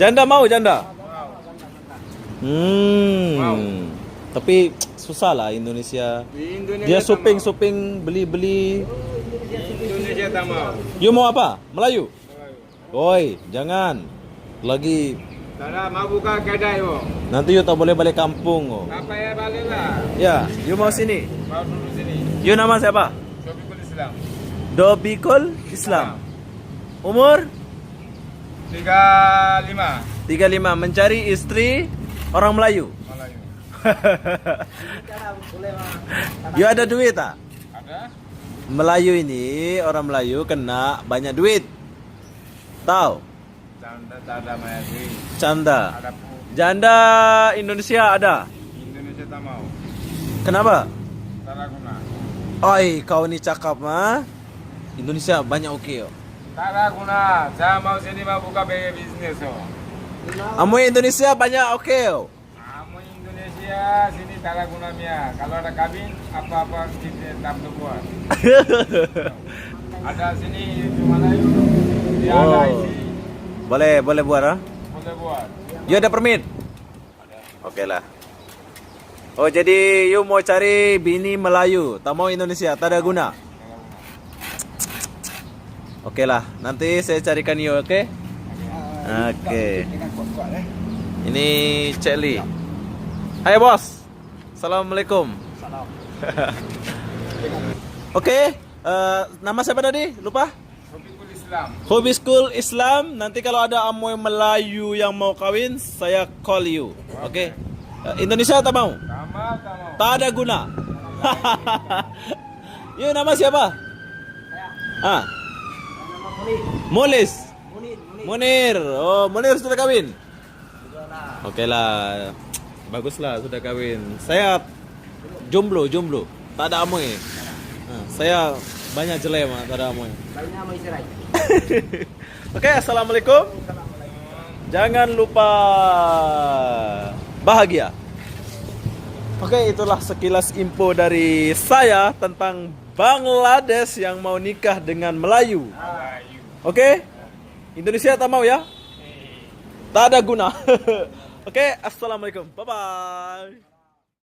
Janda mau janda? Mau. Tapi susah lah Indonesia. Di Indonesia Dia tak mau. shopping beli. Di Indonesia tak mau. You mau apa? Melayu? Melayu. Oi, jangan. Lagi Tak ada, mau buka kedai oh. nanti you tak boleh balik kampung oh. Tak payah balik lah. Ya, you mau sini? Mau dulu sini. You nama siapa? Syafiqul Islam. Dobikul Islam. Umur 35. 35, mencari istri orang Melayu. Melayu. You ada duit tak? Ada? Melayu ini, orang Melayu kena banyak duit. Tahu? Canda tak ada banyak duit. Canda. Ada pun. Janda Indonesia ada. Indonesia tak mau. Kenapa? Tak ada guna. Oi, kau ni cakap mah Indonesia banyak oke oh. Tak ada guna. Saya mau sini mau buka bisnis oh. Amu Indonesia banyak oke oh. Kamu Indonesia sini tak ada gunanya. Kalau ada kabin apa-apa kita tak boleh buat. Ada sini cuma Melayu. Dia ada Oh. isi. Boleh buat ah? Boleh buat. You ada permit? Oke lah. Oh jadi you mau cari bini Melayu, tak mau Indonesia, tak ada guna. Oke lah, nanti saya carikan you, oke? Oke. Ini Cik Li. Hai bos. Assalamualaikum. Oke, nama siapa tadi? Lupa? Syafiqul Islam. Hobby School Islam. Nanti kalau ada amoy Melayu yang mau kawin, saya call you. Oke? Indonesia tak mau? Tak mau, tak mau. Tak ada guna. You nama siapa? Ah, Mulis. Munir. Oh, Munir sudah kawin? Oke lah. Baguslah sudah kawin. Saya jomblo. Tak ada amoy. Saya banyak jelek mah, tak ada amoy. Oke, assalamualaikum. Jangan lupa bahagia. Oke, itulah sekilas info dari saya tentang Bangladesh yang mau nikah dengan Melayu. Oke, Indonesia tak mau ya? Tak ada guna. Oke, assalamualaikum. Bye bye.